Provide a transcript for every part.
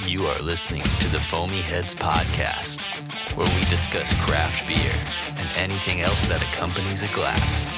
You are listening to the Foamy Heads Podcast, where we discuss craft beer and anything else that accompanies a glass.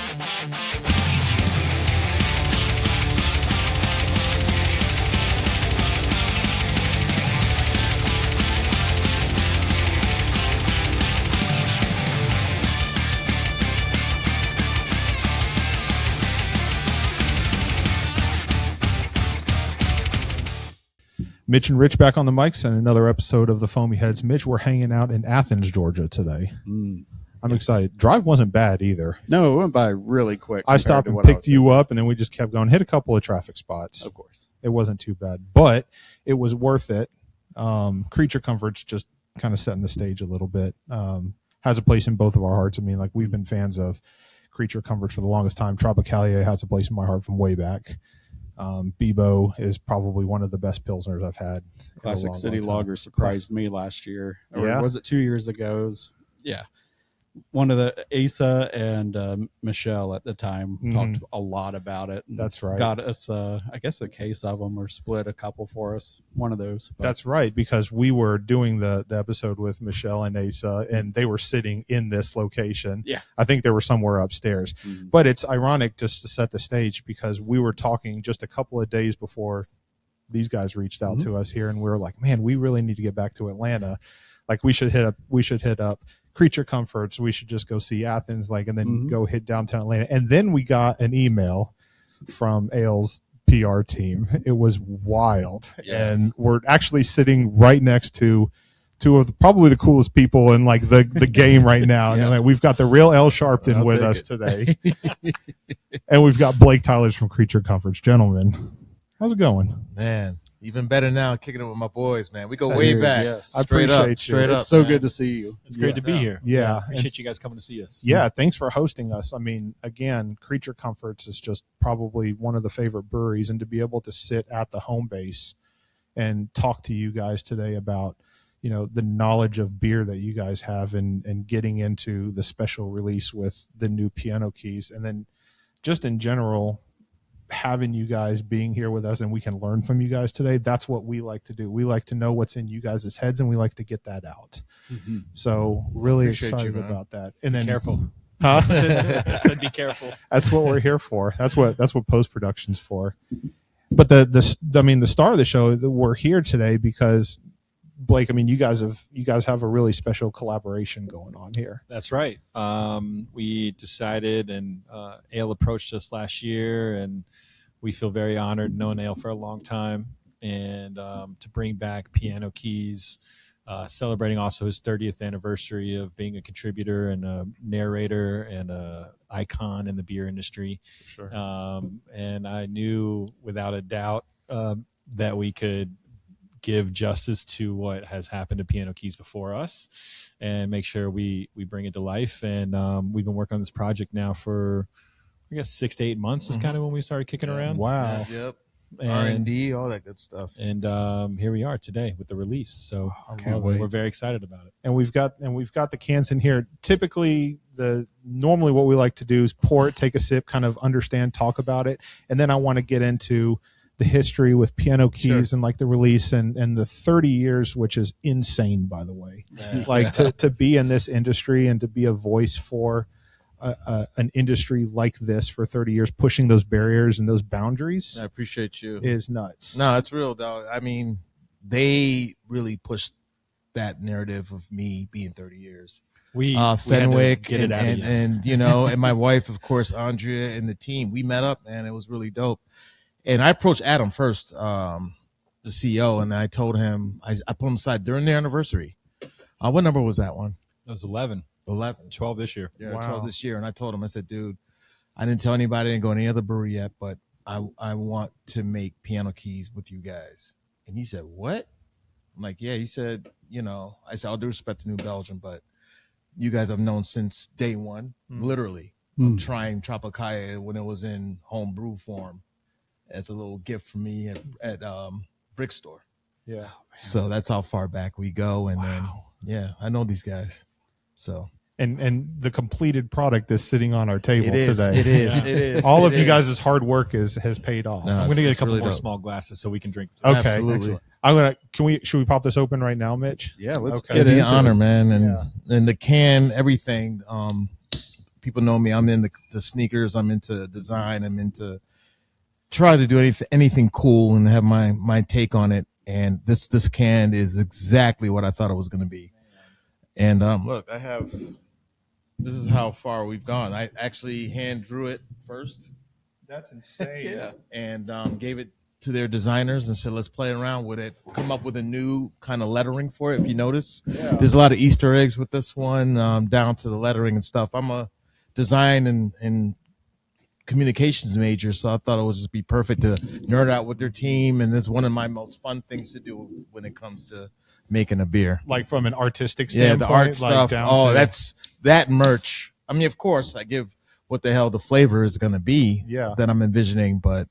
Mitch and Rich back on the mics and another episode of the Foamy Heads. Mitch, we're hanging out in Athens, Georgia today. I'm excited. Drive wasn't bad either. No, it went by really quick. I stopped and picked you up, and then we just kept going. Hit a couple of traffic spots. Of course. It wasn't too bad, but it was worth it. Creature Comforts just kind of setting the stage a little bit. Has a place in both of our hearts. I mean, like, we've been fans of Creature Comforts for the longest time. Tropicalier has a place in my heart from way back. Bebo is probably one of the best Pilsners I've had. Classic City Lager surprised me last year. Or Yeah. was it 2 years ago? It was, one of the Asa and Michelle at the time talked a lot about it. That's right. Got us, I guess, a case of them, or split a couple for us. One of those. But That's right, because we were doing the episode with Michelle and Asa, and they were sitting in this location. Yeah. I think they were somewhere upstairs. But it's ironic, just to set the stage, because we were talking just a couple of days before these guys reached out to us here, and we were like, man, we really need to get back to Atlanta. Like, we should hit up Creature Comforts. We should just go see Athens, and then go hit downtown Atlanta. And then we got an email from Ale's PR team. It was wild. Yes. And we're actually sitting right next to two of probably the coolest people in the game right now. Yeah. And we've got the real L Sharpton with us today. And we've got Blake Tyers from Creature Comforts. Gentlemen, how's it going? Man, even better now, kicking it with my boys, man. We go way back. Yes. I appreciate you. Straight up. It's so man. good to see you. It's great to be here. Yeah. Appreciate you guys coming to see us. Yeah, thanks for hosting us. I mean, again, Creature Comforts is just probably one of the favorite breweries, and to be able to sit at the home base and talk to you guys today about, the knowledge of beer that you guys have, and getting into the special release with the new Piano Keys, and then just in general, having you guys being here with us and we can learn from you guys today. That's what we like to do. We like to know what's in you guys' heads, and we like to get that out. So really Appreciate excited you, man. about that. And then Careful. Huh? Said be careful. That's what we're here for. That's what post-production's for. But the star of the show, we're here today because, Blake, I mean, you guys have a really special collaboration going on here. That's right. We decided, and Ale approached us last year, and we feel very honored, known Ale for a long time, and to bring back Piano Keys, celebrating also his 30th anniversary of being a contributor and a narrator and a icon in the beer industry. Sure. And I knew without a doubt that we could give justice to what has happened to Piano Keys before us and make sure we bring it to life. And we've been working on this project now for, I guess, 6 to 8 months is kind of when we started kicking around. Wow. Yep. And, R&D, all that good stuff. and here we are today with the release. So can't wait. we're very excited about it. And we've got the cans in here. Typically, normally what we like to do is pour it, take a sip, kind of understand, talk about it, and then I want to get into the history with Piano Keys and the release and the 30 years, which is insane, by the way. To be in this industry and to be a voice for an industry like this for 30 years, pushing those barriers and those boundaries, I appreciate you. is nuts. No, it's real, dog. I mean, they really pushed that narrative of me being 30 years. We had to Fenwick get it out of you. and and my wife, of course, Andrea, and the team. We met up, man. It was really dope. And I approached Adam first, the CEO, and I told him, I put him aside during their anniversary. What number was that one? It was 11, 12 this year. Yeah, Wow. 12 this year. And I told him, I said, dude, I didn't tell anybody, I didn't go to any other brewery yet, but I want to make Piano Keys with you guys. And he said, what? I'm like, yeah. He said, I said, all due respect to New Belgium, but you guys have known since day one, literally, of trying Tropicalier when it was in home brew form as a little gift for me at Brick Store. Yeah. So that's how far back we go. And then, I know these guys. So And the completed product is sitting on our table it is. today. It is. It is. All It of you is. guys' hard work has paid off. No, I'm going to get a it's couple really more dope. small glasses so we can drink. Okay, Absolutely. excellent. Should we pop this open right now, Mitch? Yeah, let's Okay. get It'd be into an honor, it. man. And Yeah. and the can, everything. People know me. I'm in the sneakers. I'm into design. I'm into try to do anything cool and have my take on it. And this can is exactly what I thought it was going to be. And look, this is how far we've gone. I actually hand drew it first. That's insane. Yeah. And gave it to their designers and said, let's play around with it, come up with a new kind of lettering for it. If you notice, there's a lot of Easter eggs with this one, down to the lettering and stuff. I'm a design and communications major, so I thought it would just be perfect to nerd out with their team. And it's one of my most fun things to do when it comes to making a beer. Like from an artistic Yeah, standpoint, the art like stuff. down Oh, to- that's that merch. I mean, of course, I give what the hell the flavor is going to be Yeah. that I'm envisioning, but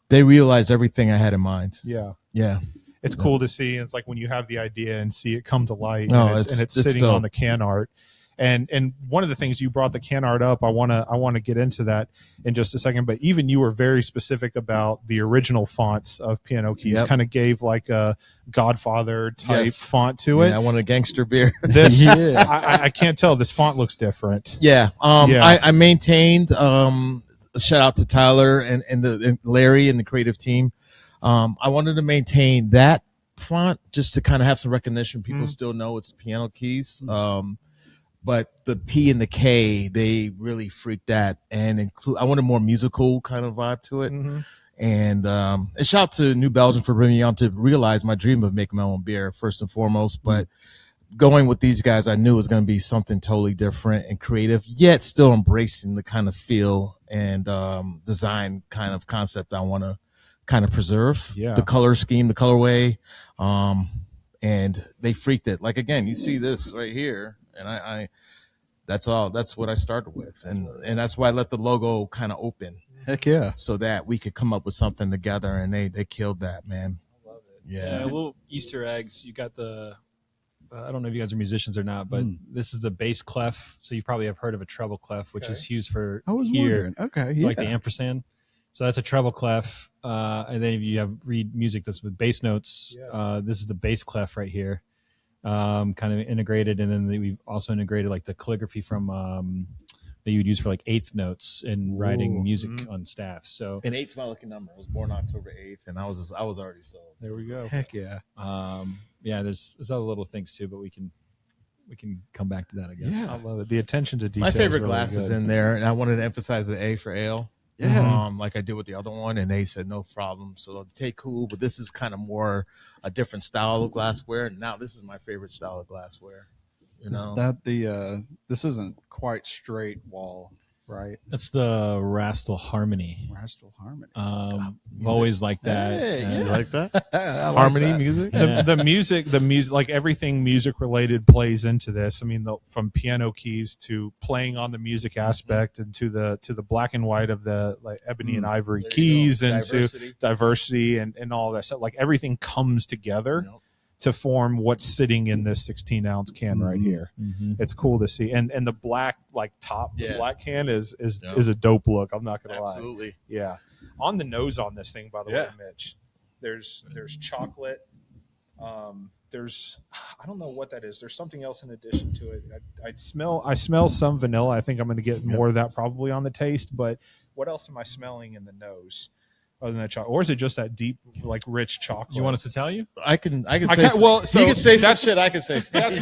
they realized everything I had in mind. yeah. Yeah. It's cool to see. It's like when you have the idea and see it come to light, No, and it's it's sitting dope. on the can art. And one of the things you brought the can art up, I want to get into that in just a second. But even you were very specific about the original fonts of Piano Keys. Yep. Kind of gave like a Godfather type Yes. font to it. Yeah, I want a gangster beer. This Yeah. I can't tell. This font looks different. Yeah. Yeah. I maintained, shout out to Tyler and Larry and the creative team. I wanted to maintain that font just to kind of have some recognition. People still know it's Piano Keys. But the P and the K, they really freaked that and include. I wanted more musical kind of vibe to it. Mm-hmm. And shout out to New Belgium for bringing me on to realize my dream of making my own beer first and foremost. But going with these guys, I knew it was going to be something totally different and creative, yet still embracing the kind of feel and design kind of concept I want to kind of preserve. Yeah. The color scheme, the colorway, and they freaked it. Like again, you see this right here, and I that's all. That's what I started with, and that's why I let the logo kind of open Heck yeah. so that we could come up with something together, and they killed that, man. Yeah, Yeah. little Easter eggs. You got the. I don't know if you guys are musicians or not, but this is the bass clef. So you probably have heard of a treble clef, which is used for I was here, wondering. Okay. Yeah. like the ampersand. So that's a treble clef. And then if you have read music that's with bass notes, this is the bass clef right here, kind of integrated. And then we've also integrated like the calligraphy from that you would use for like eighth notes in writing music on staff. So And 8's my lucky number. I was born October 8th, and I was already sold. There we go. Heck yeah. yeah, there's other little things too, but we can come back to that, I guess. Yeah. I love it. The attention to detail. My favorite is really glass is good. in there, and I wanted to emphasize the A for ale. Yeah. Like I did with the other one, and they said no problem. So take cool, but this is kind of more a different style of glassware. And now this is my favorite style of glassware. You know, Is that the this isn't quite straight wall, right? That's the Rastal Harmony. Rastal Harmony. Always like that. Hey, You yeah. like that? harmony that. music. Yeah. The music, like everything music related plays into this. I mean, from piano keys to playing on the music aspect, and to the black and white of the like ebony and ivory There you keys, go. and Diversity. to diversity and all that stuff. Like everything comes together Yep. to form what's sitting in this 16-ounce can right here. Mhm. It's cool to see, and the black like top, the Yeah. black can is Yeah. a dope look. I'm not gonna lie. Absolutely. Yeah. On the nose on this thing, by the way, Yeah. Mitch, there's chocolate. There's I don't know what that is. There's something else in addition to it. I smell some vanilla. I think I'm going to get more of that probably on the taste. But what else am I smelling in the nose other than that chocolate? Or is it just that deep, like rich chocolate? You want us to tell you? I can say can't- well, so he can say some that's- shit. I can say some that's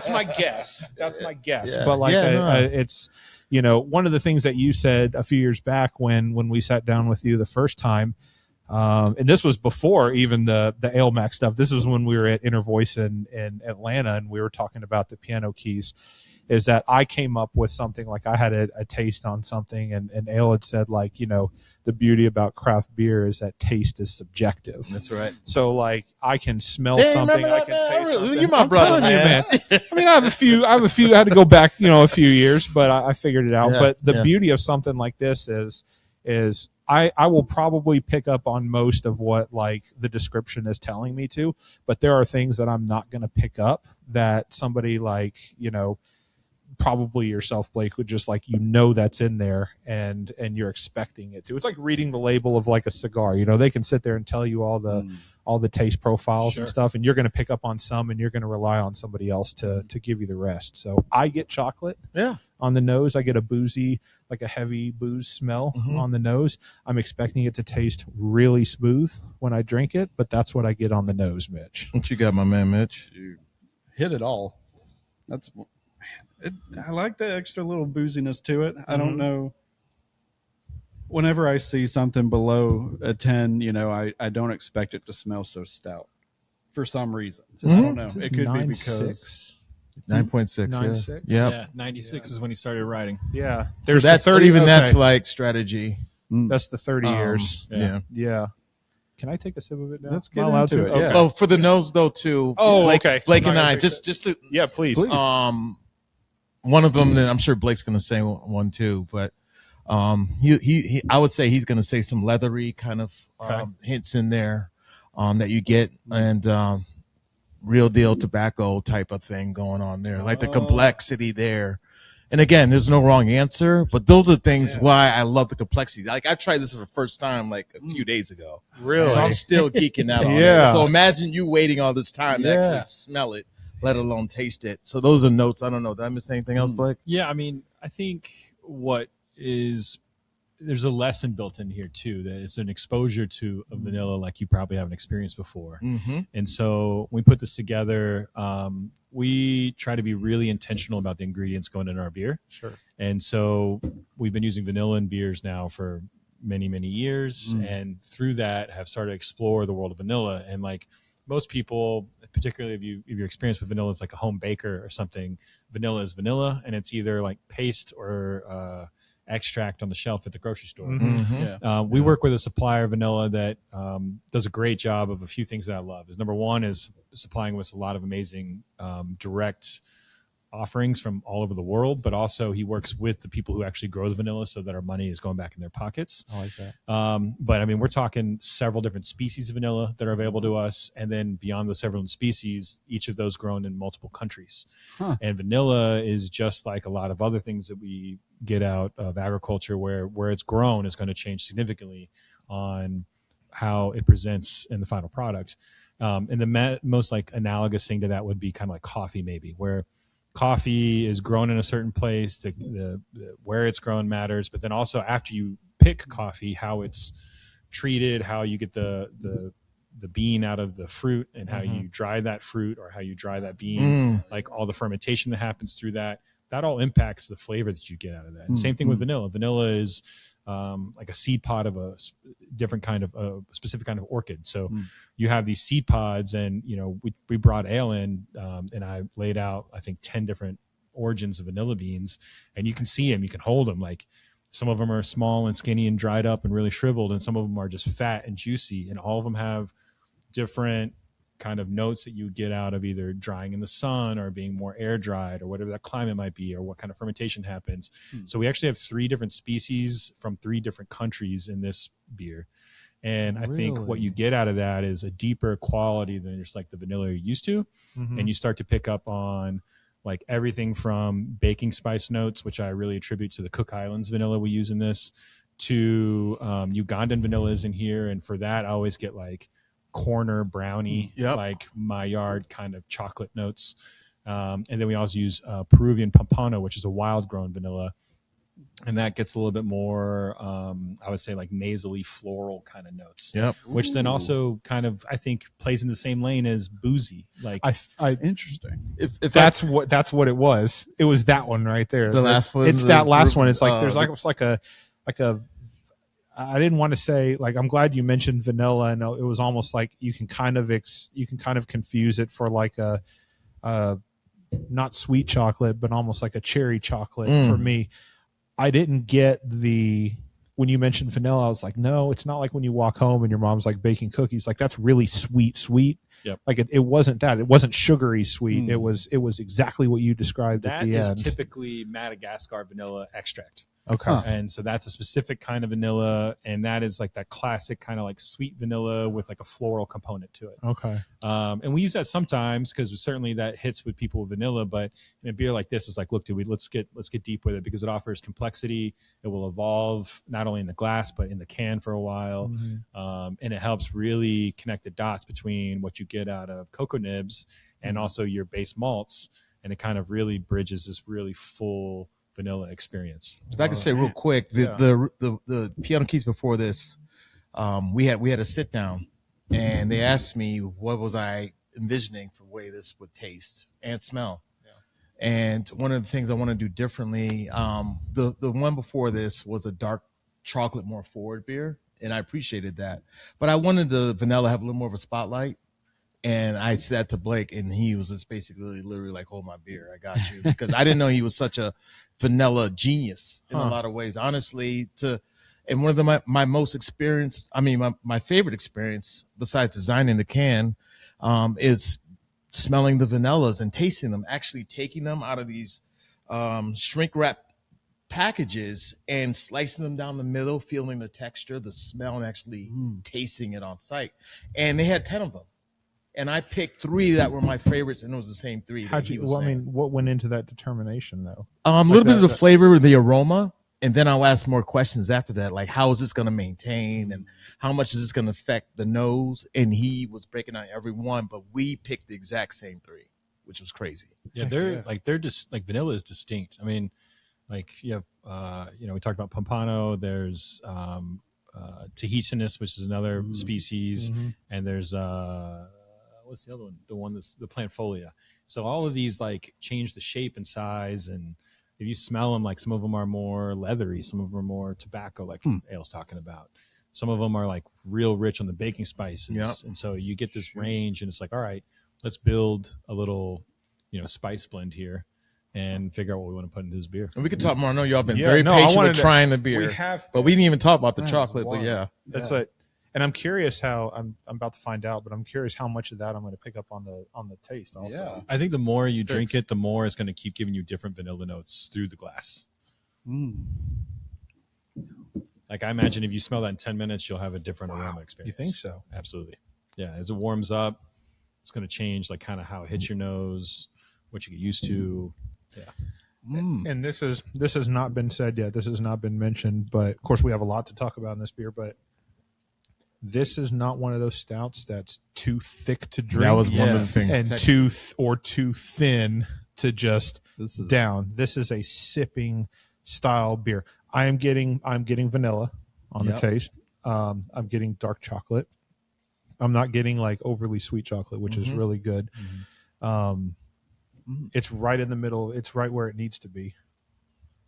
my guess. That's my guess. Yeah. But like Yeah, no. it's one of the things that you said a few years back when we sat down with you the first time, and this was before even the Ale Mac stuff. This was when we were at Inner Voice in Atlanta, and we were talking about the piano keys. Is that I came up with something like I had a taste on something, and Ale had said like the beauty about craft beer is that taste is subjective. That's right. So like I can smell Damn, something, remember I that, can man? taste Really? something. You're my I'm brother, telling you, man. I mean, I have a few. I had to go back, a few years, but I figured it out. Yeah, But the yeah. beauty of something like this is I will probably pick up on most of what like the description is telling me to, but there are things that I'm not going to pick up that somebody like probably yourself, Blake, would just like, that's in there and you're expecting it to. It's like reading the label of like a cigar. They can sit there and tell you all the taste profiles and stuff, and you're going to pick up on some, and you're going to rely on somebody else to give you the rest. So I get chocolate on the nose. I get a boozy, like a heavy booze smell on the nose. I'm expecting it to taste really smooth when I drink it, but that's what I get on the nose, Mitch. What you got, my man, Mitch? You hit it all. I like the extra little booziness to it. I don't know. Whenever I see something below a 10, I don't expect it to smell so stout for some reason. I don't know. It could be because 9.6. 9.6. Yeah, 96 is when he started writing. Yeah. There's so that's 30. Even that's like strategy. That's the 30 years. Yeah. Can I take a sip of it now? Let's get into it. Okay. Yeah. Oh, for the nose though too. Oh, okay. Blake and I just to please. One of them that I'm sure Blake's going to say one too, but he I would say he's going to say some leathery kind of hints in there that you get, and real deal tobacco type of thing going on there, like the complexity there. And again, there's no wrong answer, but those are things why I love the complexity. Like I tried this for the first time like a few days ago. Really? So I'm still geeking out on it. So imagine you waiting all this time to actually smell it, let alone taste it. So those are notes. I don't know. Did I miss anything else, Blake? Yeah, I mean, I think there's a lesson built in here too, that it's an exposure to a vanilla like you probably haven't experienced before. And so when we put this together, we try to be really intentional about the ingredients going in our beer. Sure. And so we've been using vanilla in beers now for many, many years, and through that have started to explore the world of vanilla. And like most people, particularly if your experience with vanilla is like a home baker or something, vanilla is vanilla, and it's either like paste or extract on the shelf at the grocery store. We work with a supplier of vanilla that does a great job of a few things that I love. Is number one is supplying us a lot of amazing direct offerings from all over the world, but also he works with the people who actually grow the vanilla so that our money is going back in their pockets. I like that. But I mean, we're talking several different species of vanilla that are available to us. And then beyond the several species, each of those grown in multiple countries. And vanilla is just like a lot of other things that we get out of agriculture, where it's grown is going to change significantly on how it presents in the final product. And the most like analogous thing to that would be kind of like coffee, maybe, where coffee is grown in a certain place, the where it's grown matters, but then also after you pick coffee, how it's treated, how you get the bean out of the fruit, and how you dry that fruit or how you dry that bean, like all the fermentation that happens through that all impacts the flavor that you get out of that. And same thing with vanilla. Vanilla is like a seed pod of a different kind of a specific kind of orchid. So you have these seed pods, and we brought Ale in, and I laid out I think 10 different origins of vanilla beans, and you can see them, you can hold them. Like some of them are small and skinny and dried up and really shriveled, and some of them are just fat and juicy, and all of them have different kind of notes that you get out of either drying in the sun or being more air dried or whatever that climate might be, or what kind of fermentation happens. So we actually have 3 different species from 3 different countries in this beer. And I think what you get out of that is a deeper quality than just like the vanilla you're used to. And you start to pick up on like everything from baking spice notes, which I really attribute to the Cook Islands vanilla we use in this, to Ugandan vanillas in here. And for that, I always get like corner brownie, like Maillard kind of chocolate notes. And then we also use Peruvian Pampano, which is a wild grown vanilla. And that gets a little bit more, I would say like nasally floral kind of notes, which then also kind of, I think, plays in the same lane as boozy. Like interesting. If that's what it was. It was that one right there. The last one. It's that last one. It's like, there's like, it's like a, I didn't want to say, like, I'm glad you mentioned vanilla, and it was almost like you can kind of confuse it for like a not sweet chocolate, but almost like a cherry chocolate for me. I didn't get when you mentioned vanilla, I was like, no, it's not like when you walk home and your mom's like baking cookies. Like that's really sweet. Yep. Like it wasn't that. It wasn't sugary sweet. It was exactly what you described at the end. That is typically Madagascar vanilla extract. Okay. And so that's a specific kind of vanilla, and that is like that classic kind of like sweet vanilla with like a floral component to it. Okay. And we use that sometimes because certainly that hits with people with vanilla. But in a beer like this, it's like, look, dude, let's get deep with it because it offers complexity. It will evolve not only in the glass but in the can for a while, and it helps really connect the dots between what you get out of cocoa nibs and also your base malts, and it kind of really bridges this really full vanilla experience. If I could say real quick, the Piano Keys before this, we had a sit down, and they asked me what was I envisioning for the way this would taste and smell. Yeah. And one of the things I want to do differently, the one before this was a dark chocolate, more forward beer, and I appreciated that. But I wanted the vanilla to have a little more of a spotlight. And I said to Blake, and he was just basically literally like, hold my beer, I got you. Because I didn't know he was such a vanilla genius in a lot of ways. Honestly, and one of my most experienced, my favorite experience besides designing the can is smelling the vanillas and tasting them, actually taking them out of these shrink wrap packages and slicing them down the middle, feeling the texture, the smell, and actually tasting it on site. And they had 10 of them. And I picked 3 that were my favorites, and it was the same 3. What went into that determination, though? A little bit of the flavor, the aroma, and then I'll ask more questions after that, like how is this going to maintain, and how much is this going to affect the nose? And he was breaking down every one, but we picked the exact same 3, which was crazy. Yeah, they're just like vanilla is distinct. I mean, like you have, we talked about Pompano. There's Tahitianus, which is another species, and there's what's the other one? The one that's the Plantfolia. So all of these like change the shape and size, and if you smell them, like some of them are more leathery, some of them are more tobacco, like Ale's talking about. Some of them are like real rich on the baking spices, and so you get this range, and it's like, all right, let's build a little, spice blend here, and figure out what we want to put into this beer. And we could talk more. I know y'all been very patient with trying the beer, but we didn't even talk about the chocolate. But that's like. And I'm curious how I'm about to find out, but I'm curious how much of that I'm going to pick up on the taste also. Yeah. I think the more you drink it, the more it's going to keep giving you different vanilla notes through the glass. Like I imagine if you smell that in 10 minutes, you'll have a different aroma experience. You think so? Absolutely. Yeah. As it warms up, it's going to change like kind of how it hits your nose, what you get used to. Yeah. And this has not been said yet. This has not been mentioned, but of course we have a lot to talk about in this beer, but this is not one of those stouts that's too thick to drink. That was one of the things. And too thin to just down. This is a sipping style beer. I'm getting vanilla on the taste. I'm getting dark chocolate. I'm not getting like overly sweet chocolate, which is really good. It's right in the middle. It's right where it needs to be.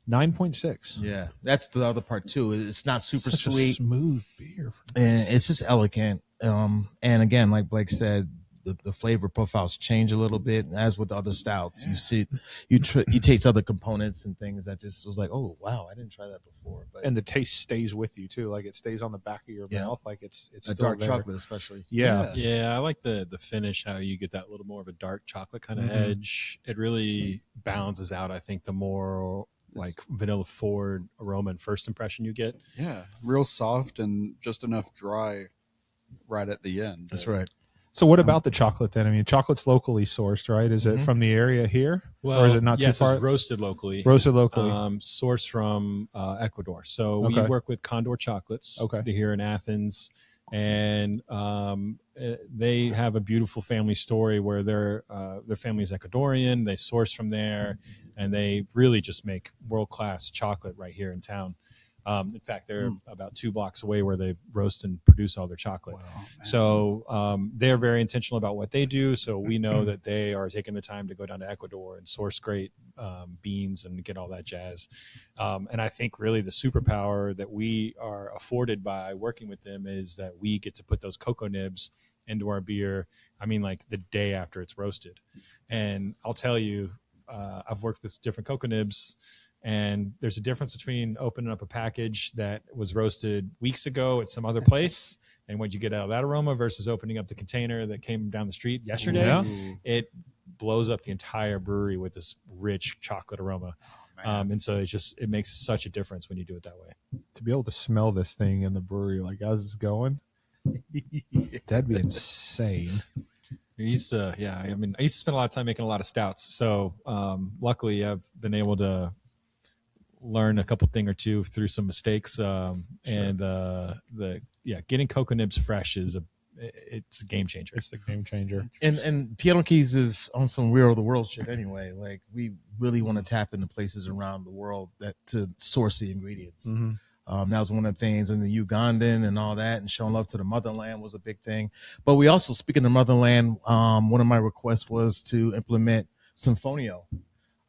9.6. Yeah, that's the other part too. It's not super Such sweet, a smooth beer, and it's just elegant. And again, like Blake said, the flavor profiles change a little bit. As with other stouts, you see, you taste other components and things that just was like, oh wow, I didn't try that before. But and the taste stays with you too. Like it stays on the back of your mouth. Like it's still dark there. chocolate, especially. Yeah, I like the finish. How you get that little more of a dark chocolate kind of edge. It really balances out. I think the more like vanilla forward aroma and first impression you get. Yeah, real soft and just enough dry right at the end. That's right. So what about the chocolate then? I mean, chocolate's locally sourced, right? Is it from the area here? Well, or is it not too far? It's roasted locally. Sourced from Ecuador. So we work with Condor Chocolates. Okay. They're here in Athens. And they have a beautiful family story where their family is Ecuadorian. They source from there, and they really just make world-class chocolate right here in town. In fact, they're about 2 blocks away where they roast and produce all their chocolate. Wow, so they're very intentional about what they do. So we know that they are taking the time to go down to Ecuador and source great beans and get all that jazz. And I think really the superpower that we are afforded by working with them is that we get to put those cocoa nibs into our beer. I mean, like the day after it's roasted. And I'll tell you, I've worked with different cocoa nibs. And there's a difference between opening up a package that was roasted weeks ago at some other place and what you get out of that aroma versus opening up the container that came down the street yesterday. Yeah. It blows up the entire brewery with this rich chocolate aroma. And so it makes such a difference when you do it that way. To be able to smell this thing in the brewery, like as it's going, that'd be insane. I used to spend a lot of time making a lot of stouts. So luckily, I've been able to learn a couple thing or two through some mistakes. And getting cocoa nibs fresh it's a game changer. It's the game changer. And Piano Keys is on some Weird of the World shit anyway. Like, we really want to tap into places around the world to source the ingredients. Mm-hmm. That was one of the things in the Ugandan and all that, and showing love to the motherland was a big thing. But we also, speaking of motherland, one of my requests was to implement Symphonio.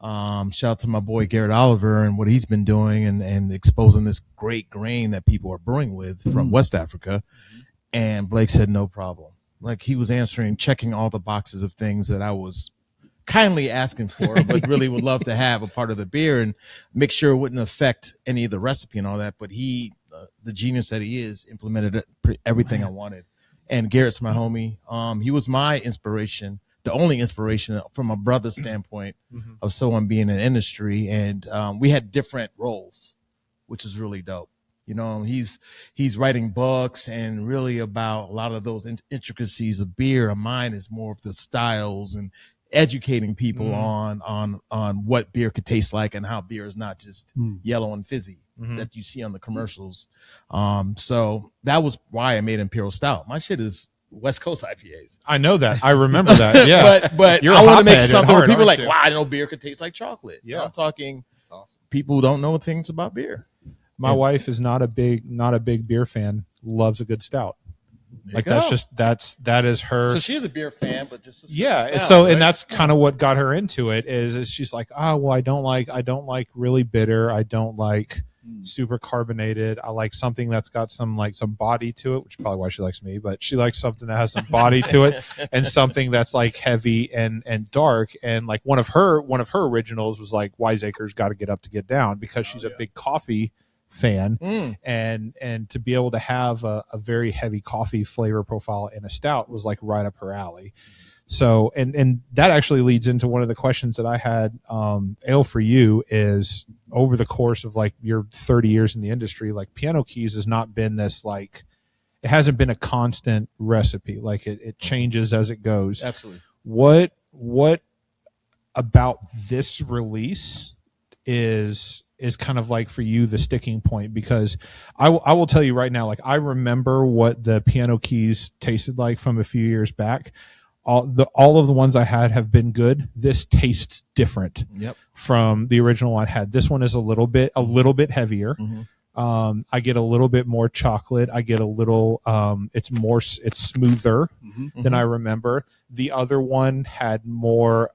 Shout out to my boy Garrett Oliver and what he's been doing and exposing this great grain that people are brewing with from West Africa. And Blake said no problem. Like, he was checking all the boxes of things that I was kindly asking for, but really would love to have a part of the beer and make sure it wouldn't affect any of the recipe and all that. But he, the genius that he is, implemented everything I wanted. And Garrett's my homie. He was my inspiration, the only inspiration from a brother standpoint of someone being in industry. And we had different roles, which is really dope. You know, he's writing books and really about a lot of those intricacies of beer. And mine is more of the styles and educating people on what beer could taste like and how beer is not just yellow and fizzy that you see on the commercials. So that was why I made Imperial Stout. My shit is West Coast IPAs. I know that. I remember that. Yeah. but You're I want to make hot-headed something where hard, people are like, aren't you? wow, I know beer could taste like chocolate. Yeah. I'm talking That's awesome. people who don't know things about beer. My wife is not a big beer fan. Loves a good stout. Like, go. that is her. So she is a beer fan, but just Yeah. stout, So, right? and that's kind of what got her into it is she's like, well, I don't like really bitter. I don't like super carbonated. I like something that's got some body to it, which is probably why she likes me, but she likes something that has some body to it and something that's like heavy and dark. And like one of her originals was like Wiseacre's Got to Get Up to Get Down, because she's a big coffee fan and to be able to have a very heavy coffee flavor profile in a stout was like right up her alley. So and that actually leads into one of the questions that I had, Ale, for you is, over the course of like your 30 years in the industry, like Piano Keys has not been this, like, it hasn't been a constant recipe. Like it changes as it goes. Absolutely. What about this release is kind of like for you the sticking point? Because I will tell you right now, like, I remember what the Piano Keys tasted like from a few years back. All of the ones I had have been good. This tastes different from the original one I had. This one is a little bit heavier. I get a little bit more chocolate. I get a little, it's smoother than I remember. The other one had more,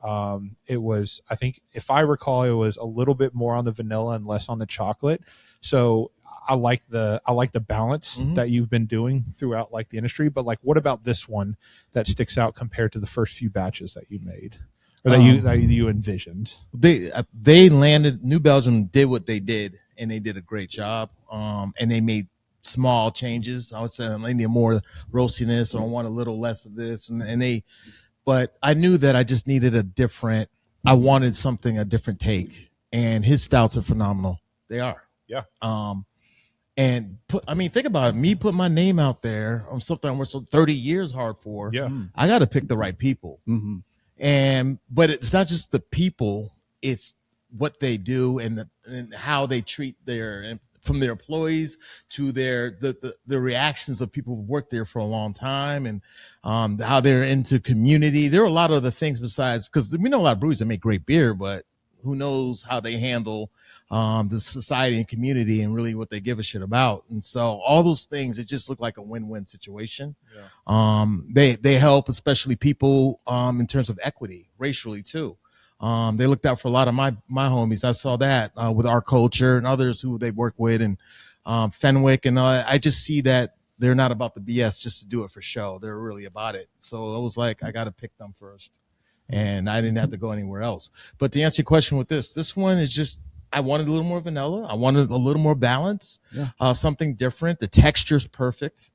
it was, I think if I recall, it was a little bit more on the vanilla and less on the chocolate. So I like the balance that you've been doing throughout like the industry. But like, what about this one that sticks out compared to the first few batches that you made or that you envisioned? They landed, New Belgium did what they did, and they did a great job. And they made small changes. I would say I need more roastiness, or I want a little less of this. But I knew that I just needed I wanted a different take. And his stouts are phenomenal. They are. Yeah. And think about it. Me put my name out there on something I worked 30 years hard for. Yeah. I got to pick the right people. But it's not just the people, it's what they do and how they treat from their employees to the reactions of people who've worked there for a long time, and how they're into community. There are a lot of other things besides, because we know a lot of breweries that make great beer, but who knows how they handle the society and community and really what they give a shit about. And so all those things, it just looked like a win-win situation. They help, especially people in terms of equity, racially too. They looked out for a lot of my homies. I saw that with Our Culture and others who they work with, and Fenwick. And I just see that they're not about the BS just to do it for show. They're really about it. So it was like, I got to pick them first. And I didn't have to go anywhere else. But to answer your question with this one is just, I wanted a little more vanilla. I wanted a little more balance, something different. The texture's perfect.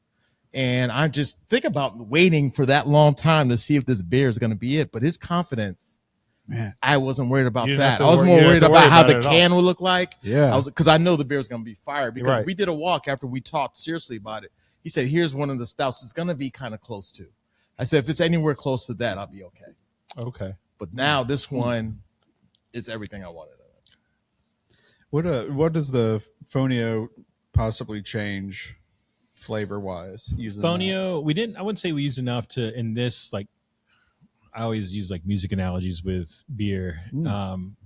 And I just think about waiting for that long time to see if this beer is going to be it. But his confidence Man. I wasn't worried about You didn't that. have to I was worry- more you didn't worried have to about worry how about the it at all. can would look like. Yeah. Because I know the beer is going to be fire. Because Right. we did a walk after we talked seriously about it. He said, "Here's one of the stouts. It's going to be kind of close to." I said, "If it's anywhere close to that, I'll be okay." Okay. But now this one is everything I wanted. What does the Fonio possibly change flavor wise? Fonio, we didn't. I wouldn't say we used enough to in this. Like, I always use like music analogies with beer.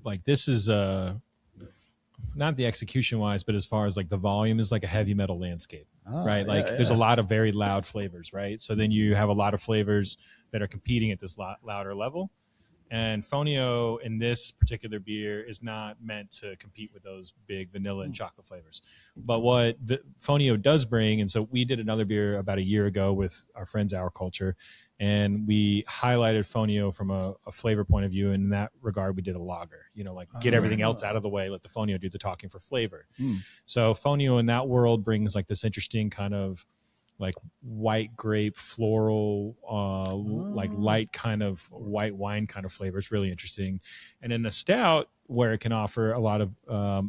Like this is not the execution wise, but as far as like the volume is like a heavy metal landscape, right? Like there's a lot of very loud flavors, right? So then you have a lot of flavors that are competing at this louder level. And Fonio in this particular beer is not meant to compete with those big vanilla and chocolate flavors. But what Fonio does bring, and so we did another beer about a year ago with our friends Our Culture, and we highlighted Fonio from a flavor point of view. And in that regard, we did a lager, like get everything else out of the way, let the Fonio do the talking for flavor. So Fonio in that world brings like this interesting kind of like white grape, floral, like light kind of white wine kind of flavor. It's really interesting. And in the stout, where it can offer a lot of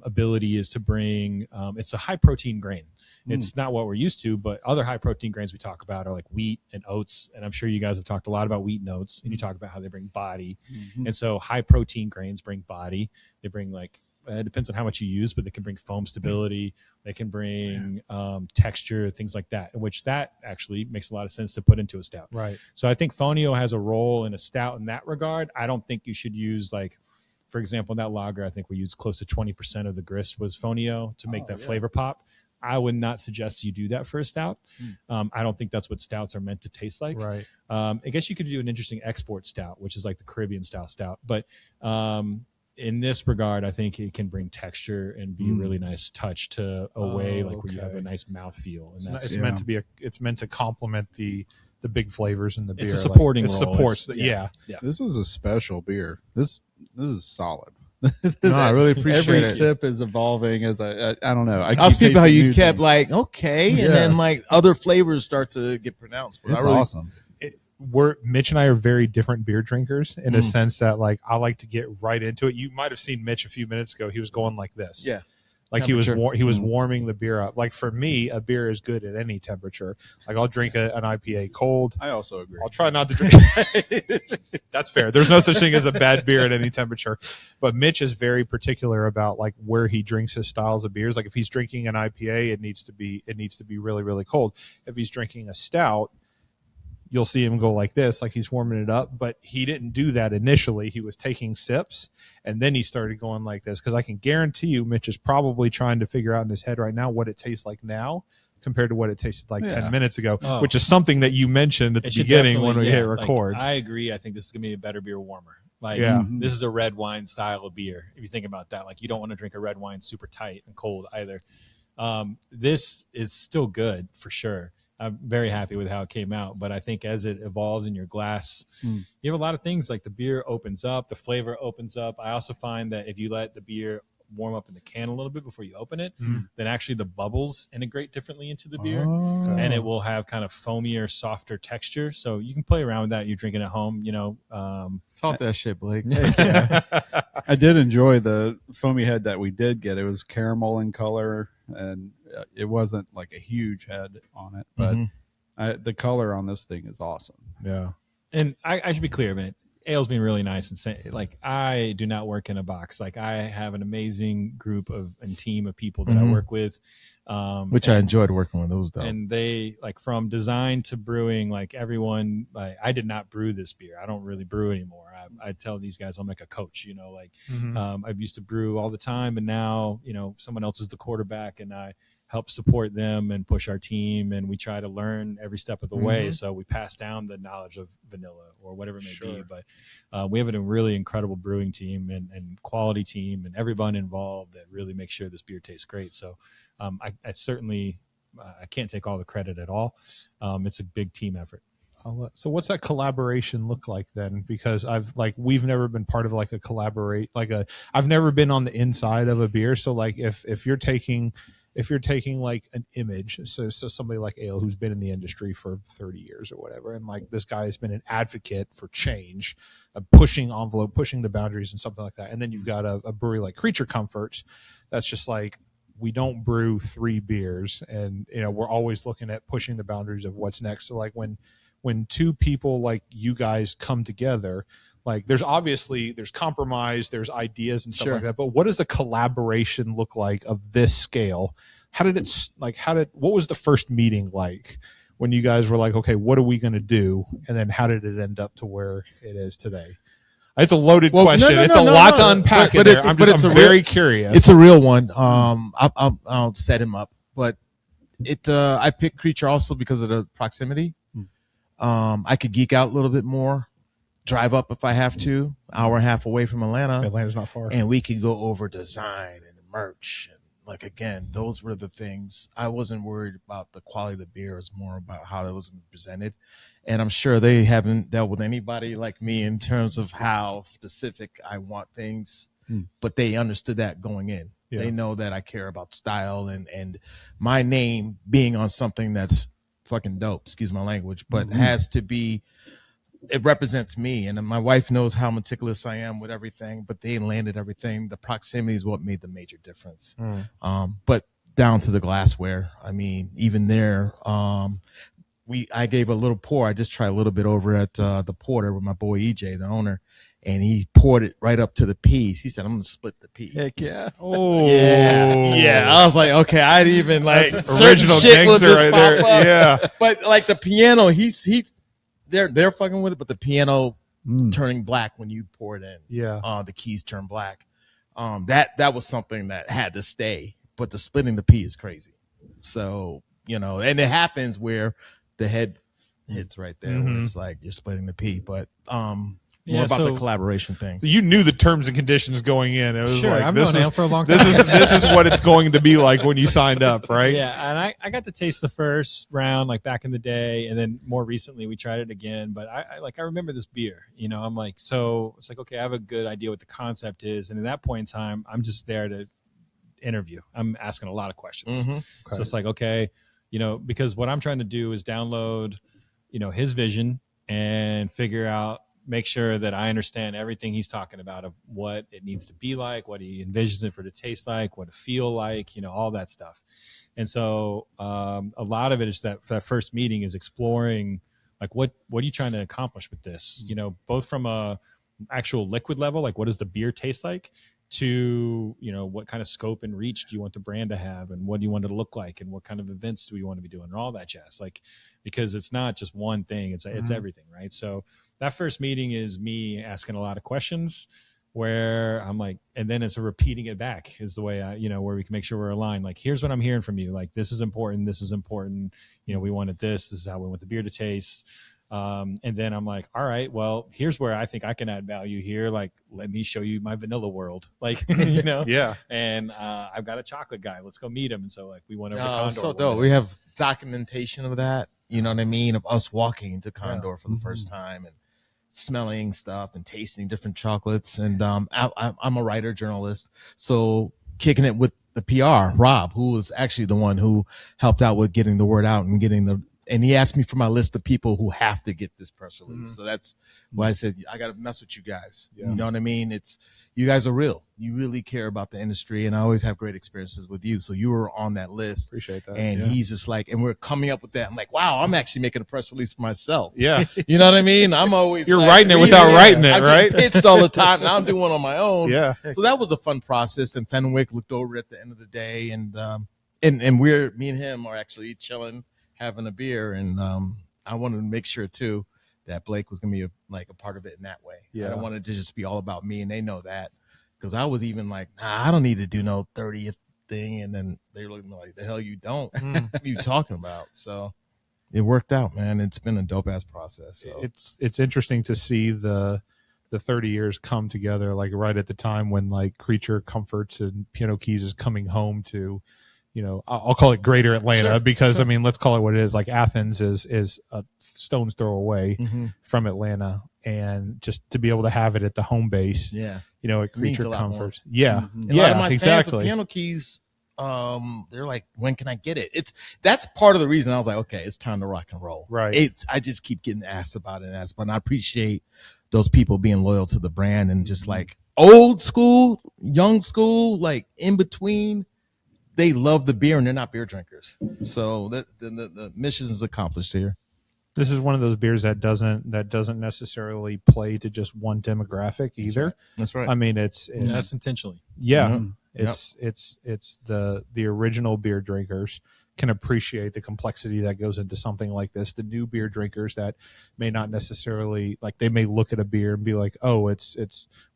ability is to bring, it's a high protein grain. It's not what we're used to, but other high protein grains we talk about are like wheat and oats. And I'm sure you guys have talked a lot about wheat and oats, and you talk about how they bring body. And so high protein grains bring body. They bring like, it depends on how much you use, but they can bring foam stability. They can bring texture, things like that, which that actually makes a lot of sense to put into a stout. Right. So I think Fonio has a role in a stout in that regard. I don't think you should use like, for example, in that lager, I think we used close to 20% of the grist was Fonio to make that flavor pop. I would not suggest you do that for a stout. I don't think that's what stouts are meant to taste like. Right. I guess you could do an interesting export stout, which is like the Caribbean style stout. But in this regard, I think it can bring texture and be a really nice touch to a way like where you have a nice mouthfeel. And It's meant to be it's meant to complement the big flavors in the beer. It's a supporting it role. supports Yeah. This is a special beer. This is solid. No, I really appreciate Every it. sip is evolving as I don't know. I was thinking how tasting you new kept things. like, okay, Yeah. and then like other flavors start to get pronounced. But It's I really, awesome. Mitch and I are very different beer drinkers in a sense that like I like to get right into it. You might have seen Mitch a few minutes ago. He was going like this. Yeah. Like he was warming the beer up. Like for me, a beer is good at any temperature. Like I'll drink an IPA cold. I also agree. I'll try not to drink. That's fair. There's no such thing as a bad beer at any temperature. But Mitch is very particular about like where he drinks his styles of beers. Like if he's drinking an IPA, it needs to be really, really cold. If he's drinking a stout, you'll see him go like this, like he's warming it up. But he didn't do that initially. He was taking sips, and then he started going like this. Because I can guarantee you, Mitch is probably trying to figure out in his head right now what it tastes like now compared to what it tasted like 10 minutes ago, which is something that you mentioned at the beginning when we hit record. Like, I agree. I think this is going to be a better beer warmer. Like this is a red wine style of beer. If you think about that, like you don't want to drink a red wine super tight and cold either. This is still good for sure. I'm very happy with how it came out, but I think as it evolves in your glass, you have a lot of things like the beer opens up, the flavor opens up. I also find that if you let the beer warm up in the can a little bit before you open it, then actually the bubbles integrate differently into the beer, and it will have kind of foamier, softer texture. So you can play around with that. You're drinking at home, talk that shit, Blake. I did enjoy the foamy head that we did get. It was caramel in color, and it wasn't like a huge head on it, but the color on this thing is awesome. Yeah. And I should be clear, man. Ale's been really nice and say, like, I do not work in a box. Like, I have an amazing group and team of people that I work with. Which I enjoyed working with those, though. And they, like, from design to brewing, like, everyone, like, I did not brew this beer. I don't really brew anymore. I tell these guys I'm like a coach, like, I used to brew all the time, and now, someone else is the quarterback, and I help support them and push our team, and we try to learn every step of the way. So we pass down the knowledge of vanilla or whatever it may be. But we have a really incredible brewing team and quality team, and everyone involved that really makes sure this beer tastes great. So I certainly I can't take all the credit at all. It's a big team effort. So what's that collaboration look like then? Because we've never been part of like a collaborate, I've never been on the inside of a beer. So like if you're taking if you're taking like an image, so somebody like Ale who's been in the industry for 30 years or whatever, and like this guy has been an advocate for change, pushing envelope, pushing the boundaries and something like that. And then you've got a brewery like Creature Comforts that's just like, we don't brew 3 beers, and we're always looking at pushing the boundaries of what's next. So like when two people like you guys come together, like there's compromise, there's ideas and stuff like that. But what does a collaboration look like of this scale? What was the first meeting like when you guys were like, okay, what are we going to do? And then how did it end up to where it is today? It's a loaded question. It's a lot to unpack in there. I'm very curious. It's a real one. I'll set him up, but I picked Creature also because of the proximity. I could geek out a little bit more, drive up if I have to, hour and a half away from Atlanta. Atlanta's not far. And we could go over design and merch. And like, again, those were the things. I wasn't worried about the quality of the beer. It was more about how it was presented. And I'm sure they haven't dealt with anybody like me in terms of how specific I want things, but they understood that going in. Yeah. They know that I care about style and my name being on something that's fucking dope, excuse my language, but has to be, it represents me. And my wife knows how meticulous I am with everything, but they landed everything. The proximity is what made the major difference. But down to the glassware, I mean, even there, I gave a little pour. I just tried a little bit over at the Porter with my boy EJ, the owner, and he poured it right up to the peas. He said, "I'm gonna split the pea." Heck yeah! Oh yeah. I was like, okay, I'd even like original shit will gangster just right pop there. up. Yeah, but like the piano, they're fucking with it, but the piano turning black when you pour it in. Yeah, the keys turn black. That was something that had to stay. But the splitting the pea is crazy. So and it happens where the head hits right there. Where it's like you're splitting the pea, but more about the collaboration thing. So you knew the terms and conditions going in. It was like, I've known Ale for a long time. This is what it's going to be like when you signed up, right? Yeah, and I got to taste the first round like back in the day, and then more recently we tried it again. But I remember this beer. I'm like, so it's like, okay, I have a good idea what the concept is, and at that point in time, I'm just there to interview. I'm asking a lot of questions. Okay. So it's like, okay, because what I'm trying to do is download, his vision and make sure that I understand everything he's talking about of what it needs to be like, what he envisions it for to taste like, what to feel like, all that stuff. And so a lot of it is that first meeting is exploring like, what are you trying to accomplish with this? Both from a actual liquid level, like what does the beer taste like, to what kind of scope and reach do you want the brand to have, and what do you want it to look like, and what kind of events do we want to be doing, and all that jazz, like, because it's not just one thing, it's everything, right? So that first meeting is me asking a lot of questions where I'm like, and then it's repeating it back is the way where we can make sure we're aligned. Like, here's what I'm hearing from you. Like, this is important. We wanted this. This is how we want the beer to taste. And then I'm like, all right, well, here's where I think I can add value here. Like, let me show you my vanilla world. Like, Yeah. And I've got a chocolate guy. Let's go meet him. And so like we went over to Condor. So dope. We have documentation of that. You know what I mean? Of us walking into Condor for the first time and smelling stuff and tasting different chocolates. And I'm a writer, journalist. So kicking it with the PR, Rob, who was actually the one who helped out with getting the word out and and he asked me for my list of people who have to get this press release. So that's why I said, I got to mess with you guys. Yeah. You know what I mean? You guys are real. You really care about the industry, and I always have great experiences with you. So you were on that list. Appreciate that. And he's just like, and we're coming up with that. I'm like, wow, I'm actually making a press release for myself. Yeah. You know what I mean? I'm always You're writing it without writing it, right? I get pitched all the time. Now I'm doing one on my own. Yeah. So that was a fun process. And Fenwick looked over at the end of the day, and me and him are actually chilling, having a beer, and I wanted to make sure too that Blake was gonna be a part of it in that way. Yeah. I don't want it to just be all about me, and they know that, because I was even like, I don't need to do no 30th thing, and then they were looking like, the hell you don't. What are you talking about? So it worked out, man. It's been a dope ass process. So. It's interesting to see the 30 years come together, like right at the time when like Creature Comforts and Piano Keys is coming home to, I'll call it Greater Atlanta, because I mean, let's call it what it is. Like Athens is a stone's throw away from Atlanta, and just to be able to have it at the home base, at Creature Comforts, A lot of my fans of exactly. Piano Keys they're like, when can I get it? That's part of the reason I was like, okay, it's time to rock and roll. Right. I just keep getting asked about it, and I appreciate those people being loyal to the brand and just like old school, young school, like in between. They love the beer and they're not beer drinkers. So the mission is accomplished here. This is one of those beers that doesn't necessarily play to just one demographic either. That's right. I mean, it's That's intentionally. yeah, Mhm. it's the original beer drinkers can appreciate the complexity that goes into something like this. The new beer drinkers that may not necessarily like, they may look at a beer and be like, oh, it's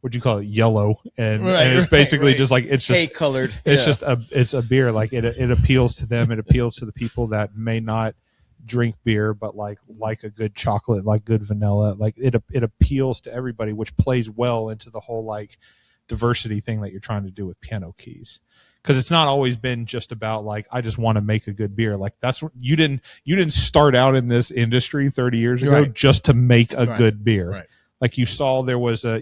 what'd you call it, yellow, and it's basically just like it's just hay colored. It's just it's a beer. Like it appeals to them. It appeals to the people that may not drink beer, but like a good chocolate, like good vanilla. Like it appeals to everybody, which plays well into the whole like diversity thing that you're trying to do with Piano Keys. Because it's not always been just about like, I just want to make a good beer. Like that's what you didn't start out in this industry 30 years ago just to make a good beer. Right. Like you saw there was a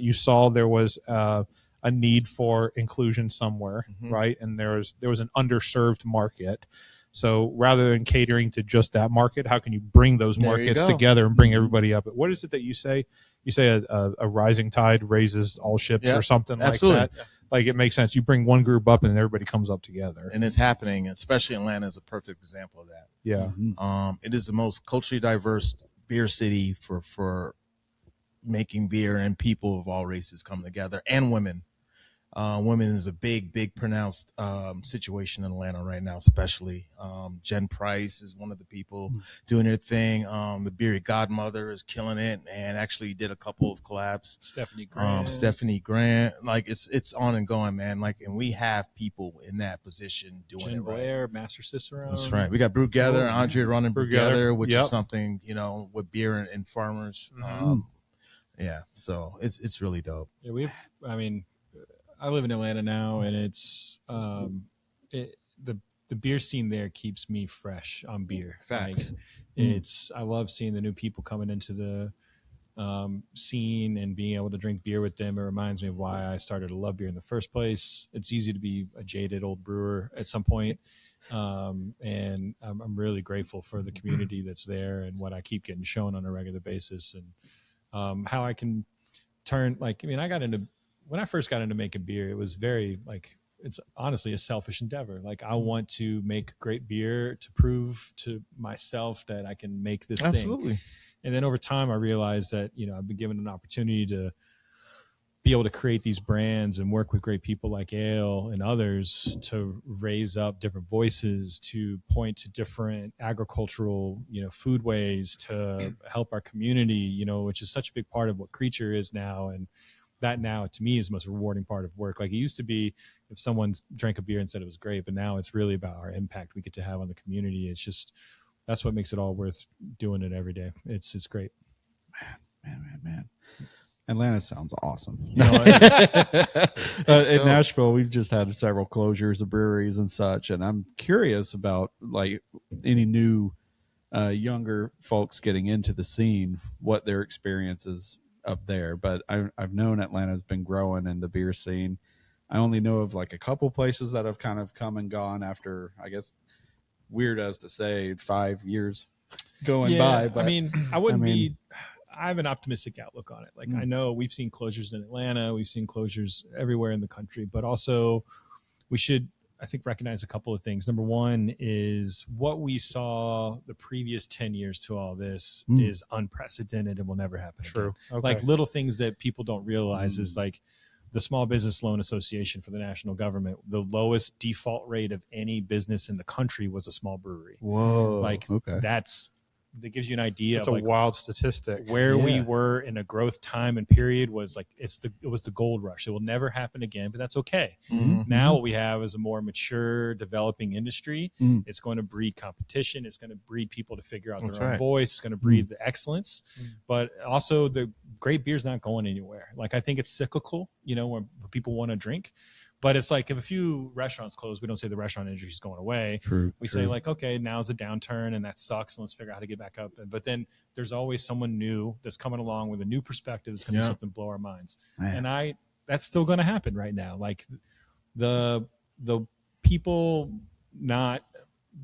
need for inclusion somewhere, right? And there was an underserved market. So rather than catering to just that market, how can you bring those markets together and bring everybody up? What is it that you say? You say a rising tide raises all ships or something like that. Like it makes sense. You bring one group up and everybody comes up together. And it's happening, especially Atlanta is a perfect example of that. Yeah. It is the most culturally diverse beer city for making beer, and people of all races come together, and women. Women is a big pronounced situation in Atlanta right now, especially. Jen Price is one of the people doing her thing. The Beery Godmother is killing it and actually did a couple of collabs. Stephanie Grant. Like it's on and going, man. Like, and we have people in that position doing Jen it right. Blair, Master Sister. That's right. We got Brew Together, Andre running Brew Together, which is something, with beer and farmers. Yeah, so it's really dope. Yeah, I live in Atlanta now, and it's the beer scene there keeps me fresh on beer. Facts. Like, I love seeing the new people coming into the scene and being able to drink beer with them. It reminds me of why I started to love beer in the first place. It's easy to be a jaded old brewer at some point, and I'm really grateful for the community that's there and what I keep getting shown on a regular basis, and how I can turn. Like, I mean, when I first got into making beer, it was very like, it's honestly a selfish endeavor. Like, I want to make great beer to prove to myself that I can make this thing. And then over time, I realized that, I've been given an opportunity to be able to create these brands and work with great people like Ale and others to raise up different voices, to point to different agricultural, foodways, to help our community, which is such a big part of what Creature is now. And that now, to me, is the most rewarding part of work. Like, it used to be if someone drank a beer and said it was great, but now it's really about our impact we get to have on the community. It's just, that's what makes it all worth doing it every day. It's great. Man. Atlanta sounds awesome. In dope. Nashville, we've just had several closures of breweries and such, and I'm curious about like any new younger folks getting into the scene, what their experience is up there. But I've known Atlanta's been growing in the beer scene. I only know of like a couple places that have kind of come and gone after, I guess, weird as to say, 5 years going by. But I have an optimistic outlook on it. Like, I know we've seen closures in Atlanta, we've seen closures everywhere in the country, but also we should, I think, recognize a couple of things. Number one is what we saw the previous 10 years to all this is unprecedented and will never happen again. Okay. Like, little things that people don't realize is like the Small Business Loan Association for the national government, the lowest default rate of any business in the country was a small brewery. Whoa. Like, that gives you an idea. It's of a like wild statistic. where we were in a growth time and period was like, it was the gold rush. It will never happen again, but that's okay. Now what we have is a more mature, developing industry. It's going to breed competition. It's going to breed people to figure out their own voice. It's going to breed the excellence, but also the great beer's not going anywhere. Like, I think it's cyclical, when people want to drink. But it's like, if a few restaurants close, we don't say the restaurant industry is going away. We say like, okay, now's a downturn and that sucks, and let's figure out how to get back up. But then there's always someone new that's coming along with a new perspective that's going to do something blow our minds. Man. And that's still going to happen right now. Like, the people not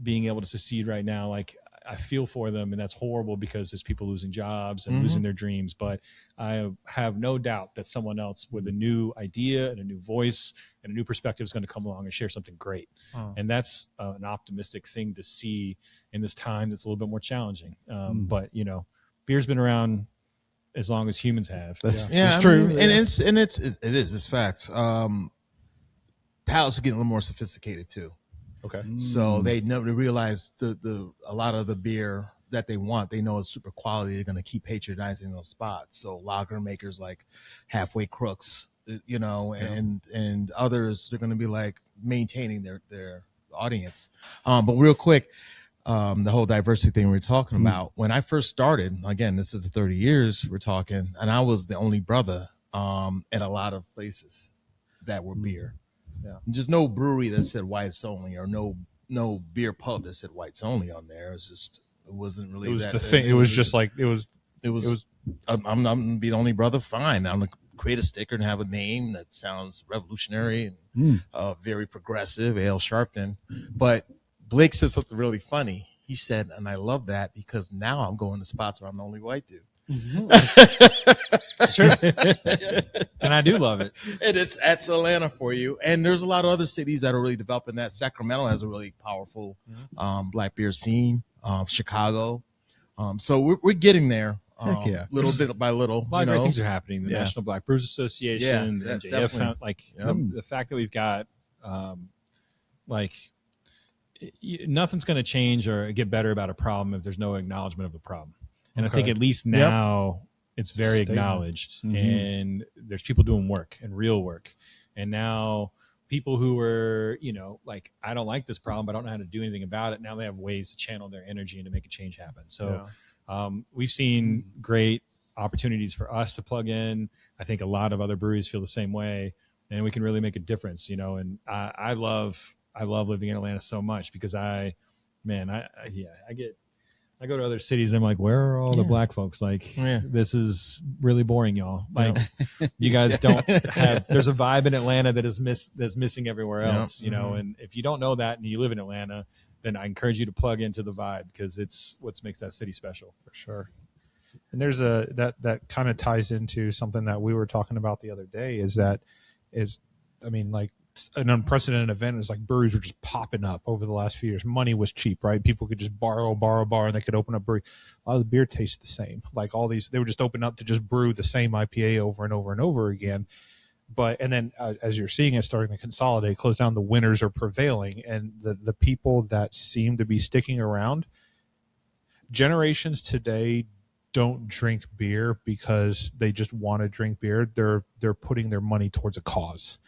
being able to succeed right now, like I feel for them, and that's horrible because there's people losing jobs and losing their dreams. But I have no doubt that someone else with a new idea and a new voice and a new perspective is going to come along and share something great. And that's an optimistic thing to see in this time that's a little bit more challenging. But, you know, beer's been around as long as humans have. It's true. And it's facts. Palates are getting a little more sophisticated too. Okay. So they realize a lot of the beer that they want, they know is super quality. They're going to keep patronizing those spots. So lager makers like Halfway Crooks, you know, and others, they're going to be like maintaining their audience. But real quick, the whole diversity thing we were talking about, when I first started, again, this is the 30 years we're talking, and I was the only brother at a lot of places that were beer. Yeah. Just no brewery that said whites only, or no beer pub that said whites only on there. It wasn't really. It was the thing. It was just like it was. I'm gonna be the only brother. Fine. I'm gonna create a sticker and have a name that sounds revolutionary and very progressive. Ale Sharpton. But Blake said something really funny. He said, and I love that because now I'm going to spots where I'm the only white dude. Sure. And I do love it. And that's Atlanta for you. And there's a lot of other cities that are really developing that. Sacramento has a really powerful black beer scene. Chicago. So we're getting there. Heck yeah. Little bit by little. A lot of great things are happening. The National Black Brewers Association, the NJF, the fact that we've got nothing's going to change or get better about a problem if there's no acknowledgement of the problem. And I think at least now it's very acknowledged, and there's people doing work and real work. And now people who were, you know, like, I don't like this problem, but I don't know how to do anything about it. Now they have ways to channel their energy and to make a change happen. So we've seen great opportunities for us to plug in. I think a lot of other breweries feel the same way, and we can really make a difference, you know. And I love living in Atlanta so much because I go to other cities. I'm like, where are all the black folks? Like, this is really boring, y'all. Like, you guys don't have. There's a vibe in Atlanta that is that's missing everywhere else, you know. And if you don't know that and you live in Atlanta, then I encourage you to plug into the vibe because it's what makes that city special. For sure. And there's that kind of ties into something that we were talking about the other day. Like an unprecedented event is like breweries were just popping up over the last few years. Money was cheap, right? People could just borrow, and they could open up brewery. A lot of the beer tastes the same. Like all these, they would just open up to just brew the same IPA over and over and over again. And then as you're seeing it starting to consolidate, close down, the winners are prevailing, and the people that seem to be sticking around, generations today don't drink beer because they just want to drink beer. They're putting their money towards a cause.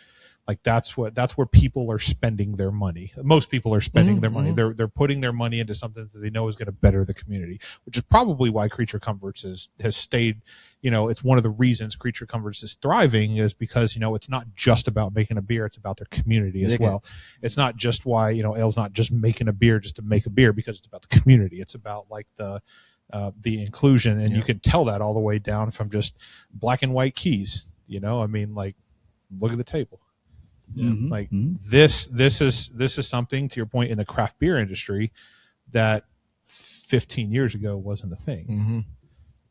Like that's where people are spending their money. Most people are spending their money. They're putting their money into something that they know is going to better the community, which is probably why Creature Comforts has stayed. You know, it's one of the reasons Creature Comforts is thriving is because, you know, it's not just about making a beer. It's about their community as well. It's not just why, you know, Ale's not just making a beer just to make a beer, because it's about the community. It's about like the inclusion, and you can tell that all the way down from just black and white keys. You know, I mean, like, look at the table. This is something, to your point, in the craft beer industry that 15 years ago wasn't a thing.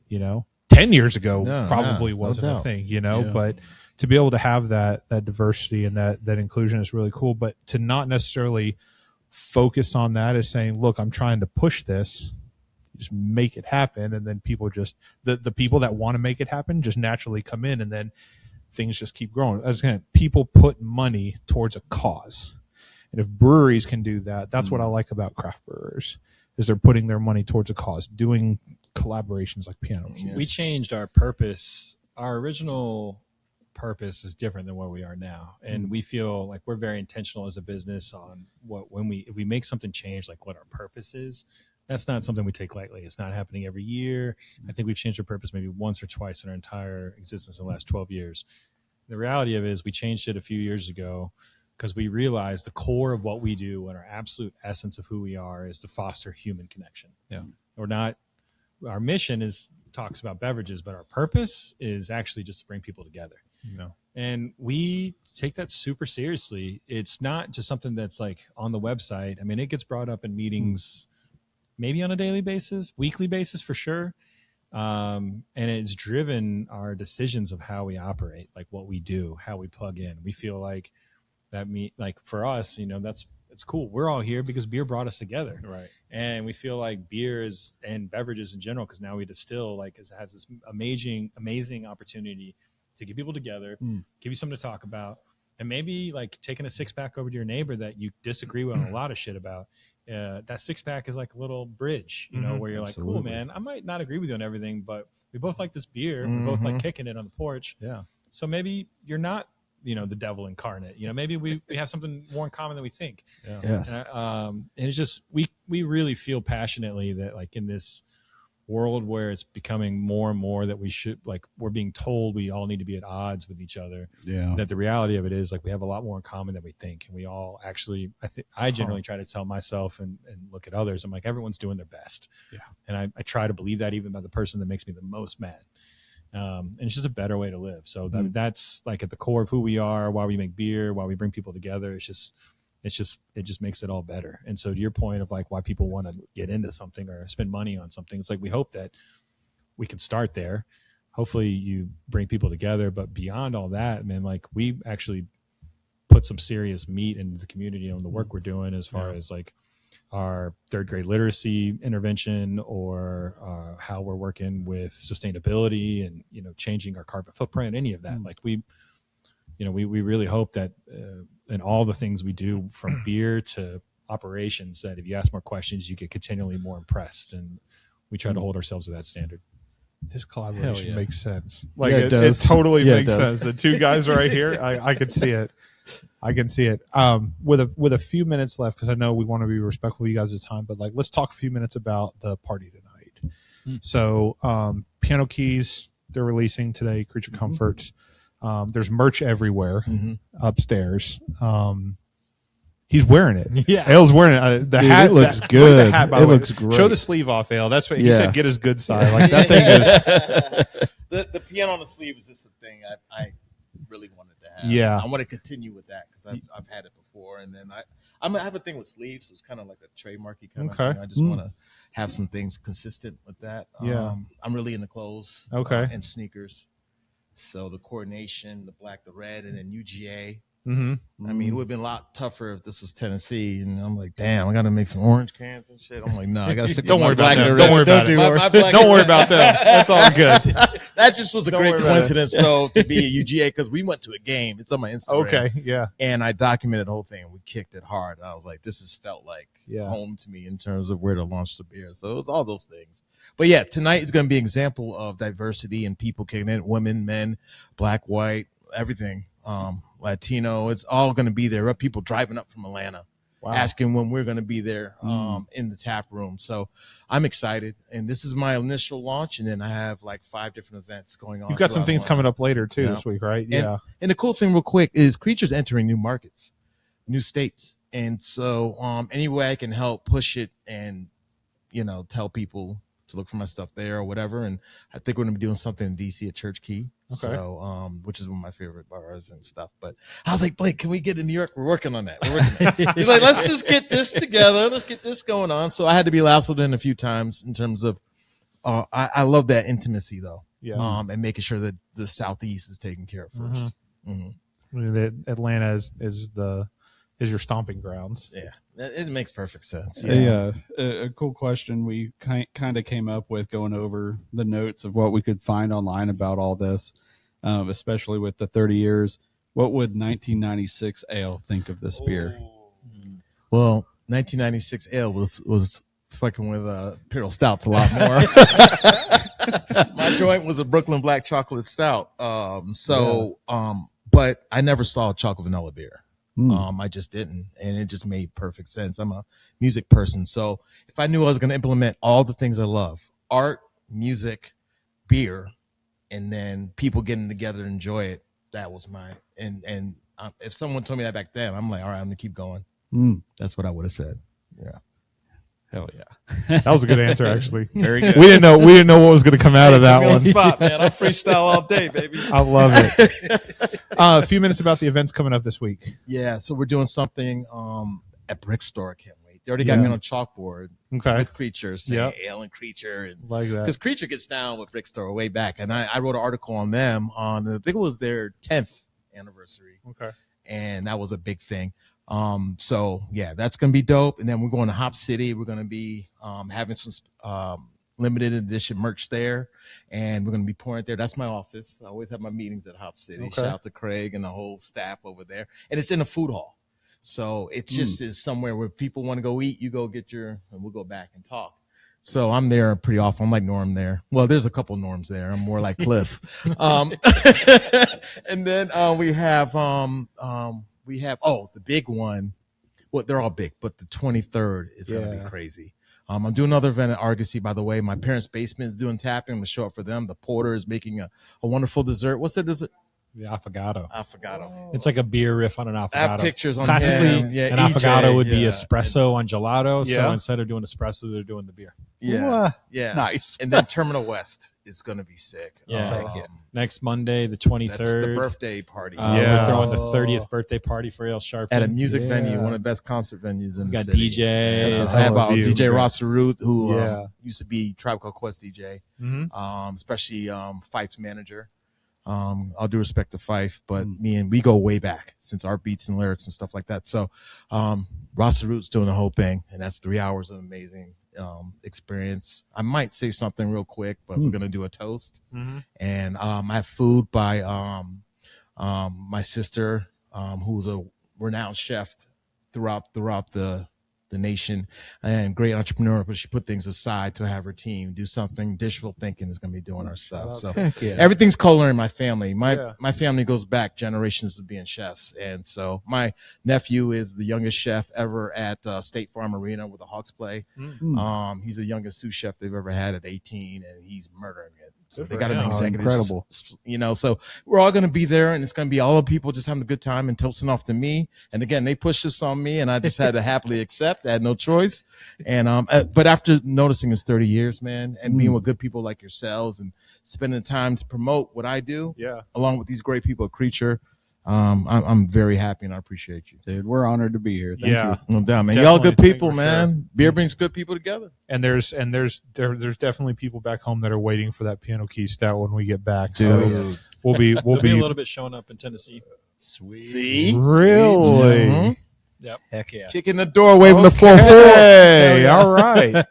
You know, 10 years ago probably wasn't a thing, you know, but to be able to have that diversity and that inclusion is really cool. But to not necessarily focus on that as saying, look, I'm trying to push this, just make it happen. And then people just, the people that want to make it happen just naturally come in, and then things just keep growing. People put money towards a cause. And if breweries can do that, that's what I like about craft brewers, is they're putting their money towards a cause, doing collaborations like Piano Keys. We changed our purpose. Our original purpose is different than where we are now. And we feel like we're very intentional as a business on if we make something change, like what our purpose is. That's not something we take lightly. It's not happening every year. I think we've changed our purpose maybe once or twice in our entire existence in the last 12 years. The reality of it is we changed it a few years ago because we realized the core of what we do and our absolute essence of who we are is to foster human connection. Our mission talks about beverages, but our purpose is actually just to bring people together. No. And we take that super seriously. It's not just something that's like on the website. I mean, it gets brought up in meetings maybe on a daily basis, weekly basis for sure. And it's driven our decisions of how we operate, like what we do, how we plug in. We feel like like for us, it's cool. We're all here because beer brought us together. Right. And we feel like beers and beverages in general, because now we distill, like it has this amazing opportunity to get people together, give you something to talk about, and maybe like taking a 6-pack over to your neighbor that you disagree with a lot of shit about. That 6-pack is like a little bridge, where you're Absolutely. like, cool, man, I might not agree with you on everything, but we both like this beer. We both like kicking it on the porch. Yeah. So maybe you're not, the devil incarnate. Maybe we have something more in common than we think. Yeah. Yes. And it's just we really feel passionately that like in this world where it's becoming more and more that we're being told we all need to be at odds with each other. Yeah. That the reality of it is like we have a lot more in common than we think, and we all actually. I generally try to tell myself and look at others. I'm like, everyone's doing their best. Yeah. And I try to believe that even about the person that makes me the most mad. And it's just a better way to live. So that's like at the core of who we are, why we make beer, why we bring people together. It just makes it all better. And so to your point of like why people want to get into something or spend money on something, it's like we hope that we can start there. Hopefully you bring people together, but beyond all that, man, like we actually put some serious meat into the community on the work we're doing as far as like our 3rd grade literacy intervention or how we're working with sustainability and, changing our carbon footprint, any of that. Like we really hope that in all the things we do from beer to operations, that if you ask more questions, you get continually more impressed. And we try to hold ourselves to that standard. This collaboration yeah. makes sense. Like Yeah, it does. totally Yeah, it makes does. sense. The two guys right here, I can see it. I can see it. With a few minutes left, because I know we want to be respectful of you guys' time, but like let's talk a few minutes about the party tonight. So Piano Keys, they're releasing today, Creature Comforts. There's merch everywhere upstairs. He's wearing it. Yeah. Ale's wearing it. The Dude, hat it looks look at good. The hat, by It the way. looks great. Show the sleeve off, Ale. That's what he Yeah. said. Get his good side. Like that thing is. The piano on the sleeve is just a thing I really wanted to have. Yeah. I want to continue with that because I've had it before, and then I have a thing with sleeves. So it's kind of like a trademarky kind Okay. of thing. I just want to have some things consistent with that. Yeah. I'm really into clothes. Okay. And sneakers. So the coordination, the black, the red, and then UGA. Mm-hmm. I mean, it would have been a lot tougher if this was Tennessee. And I'm like, damn, I got to make some orange cans and shit. I'm like, no, I got to stick Don't with worry my about black that. and Don't red. worry about it. My black Don't and worry red. about that. That's all good. That just was a Don't great worry about it. coincidence, though, to be a UGA because we went to a game. It's on my Instagram. Okay. Yeah. And I documented the whole thing, and we kicked it hard. And I was like, this has felt like home to me in terms of where to launch the beer. So it was all those things. But yeah, tonight is going to be an example of diversity and people kicking in, women, men, black, white, everything, Latino. It's all going to be there. We have people driving up from Atlanta asking when we're going to be there in the tap room. So I'm excited. And this is my initial launch. And then I have like 5 different events going on. You've got some things coming up later too this week, right? Yeah. And the cool thing real quick is Creature's entering new markets, new states. And so any way I can help push it and, tell people to look for my stuff there or whatever. And I think we're going to be doing something in DC at Church Key. Okay. So, which is one of my favorite bars and stuff. But I was like, Blake, can we get to New York? We're working on that. He's like, let's just get this together. Let's get this going on. So I had to be lassoed in a few times in terms of, I love that intimacy though. Yeah. And making sure that the Southeast is taken care of first. I mean, Atlanta is your stomping grounds. Yeah. It makes perfect sense. A cool question we kind of came up with going over the notes of what we could find online about all this, especially with the 30 years. What would 1996 Ale think of this beer? Well, 1996 Ale was fucking with Imperial Stouts a lot more. My joint was a Brooklyn Black Chocolate Stout. But I never saw a chocolate vanilla beer. I just didn't, and it just made perfect sense. I'm a music person, so if I knew I was going to implement all the things I love, art, music, beer, and then people getting together to enjoy it, that was my, and if someone told me that back then, I'm like, all right, I'm going to keep going. That's what I would have said. Yeah. Hell yeah. That was a good answer, actually. Very good. We didn't know what was going to come out of that Put me on one. the spot, man. I freestyle all day, baby. I love it. A few minutes about the events coming up this week. Yeah, so we're doing something at Brick Store. I can't wait. They already got me on a chalkboard Okay. with Creature, saying Yep. Ale and Creature, and Like that. because Creature gets down with Brick Store way back, and I wrote an article on them on I think it was their 10th anniversary, Okay. and that was a big thing. So yeah, that's gonna be dope. And then we're going to Hop City. We're gonna be having some limited edition merch there, and we're gonna be pouring it there. That's my office. I always have my meetings at Hop City. Okay. Shout out to Craig and the whole staff over there. And it's in a food hall, so it just is somewhere where people want to go eat. You go get and we'll go back and talk. So I'm there pretty often. I'm like Norm there. Well, there's a couple Norms there. I'm more like Cliff. And then we have the big one. Well, they're all big, but the 23rd is going to be crazy. I'm doing another event at Argosy, by the way. My parents' basement is doing tapping. I'm going to show up for them. The porter is making a wonderful dessert. What's the dessert? The affogato. Affogato. It's like a beer riff on an I affogato. have pictures on Classically, him. Yeah, an EJ, affogato would be yeah. espresso on gelato. So Yeah. instead of doing espresso, they're doing the beer. Yeah. Yeah. Nice. And then Terminal West is going to be sick. Yeah. Um, Next Monday, the That's the 23rd. birthday party. Yeah. We're throwing the 30th birthday party for Ale Sharpton. At a music Yeah. venue, one of the best concert venues in We the got city. DJ. That's I have I love you. DJ Ross Ruth, who Yeah. used to be Tribe Called Quest DJ, Mm-hmm. especially Fife's manager. I'll do respect to Fife, but we go way back since our beats and lyrics and stuff like that. So Ross Ruth's doing the whole thing, and that's 3 hours of amazing experience. I might say something real quick, but we're gonna do a toast, and I have food by my sister, who's a renowned chef throughout the nation and great entrepreneur, but she put things aside to have her team do something. Dishful Thinking is going to be doing our stuff. So everything's culinary in my family. My family goes back generations of being chefs. And so my nephew is the youngest chef ever at State Farm Arena with the Hawks play. He's the youngest sous chef they've ever had at 18, and he's murdering it. So they got an executive, incredible. So we're all going to be there, and it's going to be all the people just having a good time and toasting off to me. And again, they pushed this on me, and I just had to happily accept. I had no choice. And but after noticing it's 30 years, man, and being with good people like yourselves and spending time to promote what I do, along with these great people at Creature, I'm very happy, and I appreciate you, Dude, we're honored to be here. Thank you. no doubt, man. Definitely, Y'all good people, for man. sure. Beer brings good people together. And there's definitely people back home that are waiting for that Piano Keys Stout when we get back. Dude. So Yes. we'll be There'll be a little bit showing up in Tennessee. Sweet. See, really Mhm. Yep. Heck yeah. Kicking the door, waving the 4-4. Hey, all right.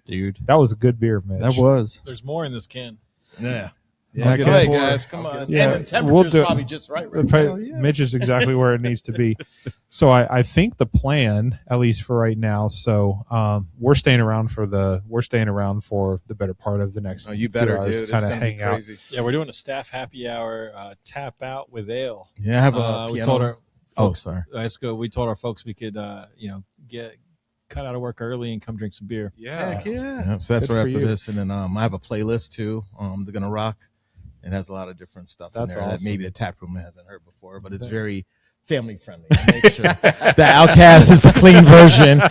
Dude. That was a good beer, Mitch. That was. There's more in this can. Yeah. Yeah, Come okay. on, guys. Come on. Yeah, And the temperature's we'll do it. probably just right. Mitch is exactly where it needs to be. So I think the plan, at least for right now, so we're staying around for the better part of the next. Oh, you few better, hours dude. to It's kind of gonna be hang out. crazy. Yeah, we're doing a staff happy hour tap out with ale. Yeah, I have a We piano. told our Oh, folks, sorry. let's go. We told our folks we could cut out of work early and come drink some beer. Yeah. Yeah, so that's Good right for after you. this, and then I have a playlist too. They're gonna rock. It has a lot of different stuff That's in there that awesome. maybe the tap room hasn't heard before, but it's very family friendly. I make sure the Outcast is the clean version.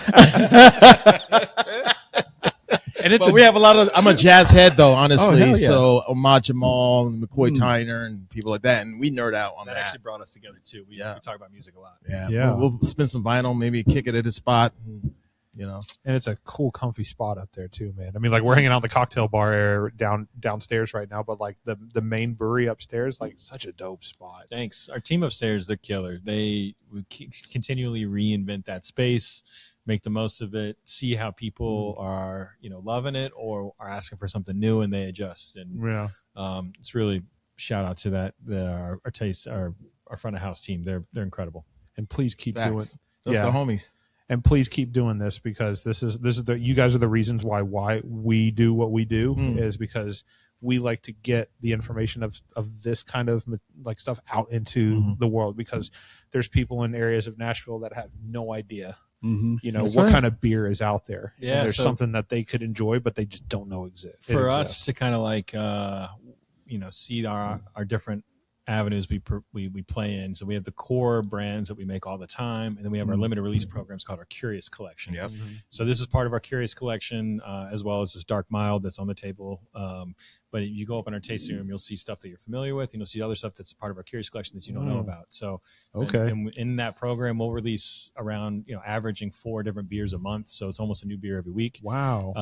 And it's But we have a lot of. I'm a jazz head though, honestly. hell yeah. So Ahmad Jamal, and McCoy Tyner, and people like that, and we nerd out on That that. actually brought us together too. We talk about music a lot. Yeah, Yeah. We'll spin some vinyl, maybe kick it at a spot. And, you know, And it's a cool, comfy spot up there too, man. I mean, like we're hanging out in the cocktail bar area downstairs right now, but like the main brewery upstairs, like such a dope spot. Thanks. Our team upstairs, they're killer. They continually reinvent that space, make the most of it, see how people are, loving it or are asking for something new, and they adjust. And Yeah. it's really shout out to that our taste, our front of house team. They're incredible. And please keep facts. doing. That's the homies. And please keep doing this because this is you guys are the reasons why we do what we do is because we like to get the information of this kind of like stuff out into the world, because there's people in areas of Nashville that have no idea, what kind of beer is out there. Yeah, and there's so- something that they could enjoy, but they just don't know For us exists. to kind of like, see our different avenues we play in. So we have the core brands that we make all the time, and then we have our limited release programs called our Curious Collection. Yep. So this is part of our Curious Collection, as well as this Dark Mild that's on the table. But if you go up in our tasting room, you'll see stuff that you're familiar with, and you'll see other stuff that's part of our Curious Collection that you don't know about. So Okay. and in that program, we'll release around, averaging 4 different beers a month. So it's almost a new beer every week. Wow.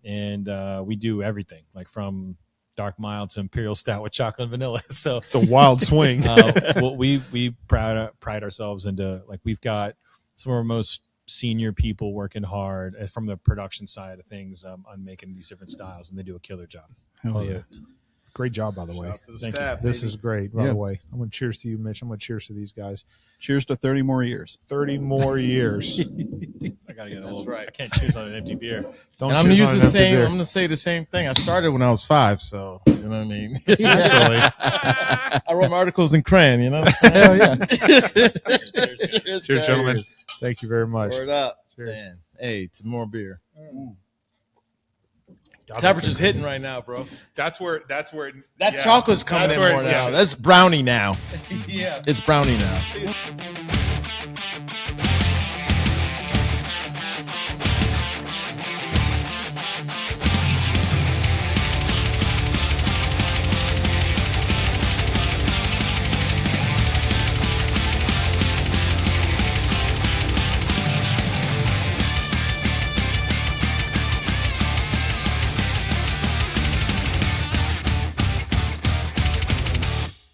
And we do everything, like from Dark Mild to Imperial Stout with chocolate and vanilla. So It's a wild swing. well, we pride ourselves into, like, we've got some of our most senior people working hard from the production side of things on making these different styles, and they do a killer job. Hell yeah. Great job, by the way. Thank you. This is great, by Yeah. the way. I'm going to cheers to you, Mitch. I'm going to cheers to these guys. Cheers to 30 more years. 30 more years. I gotta get a little. right. I can't choose on an empty beer. Don't And I'm gonna cheers use on the an empty same. beer. I'm gonna say the same thing. I started when I was 5, so you know what I mean. Naturally. I wrote my articles in crayon. You know what I'm saying? Hell yeah. Cheers, gentlemen. Thank you very much. Word up, Cheers. man. Hey, to more beer. Temperature's hitting right now, bro. That's where That yeah. chocolate's coming That's in where- more now. yeah. That's brownie now. Yeah. It's brownie now.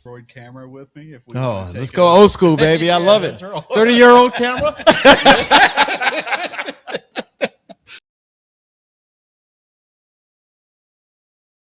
Droid camera with me. If we Oh, wanna let's take go old school, baby. I love it. 30-year-old camera.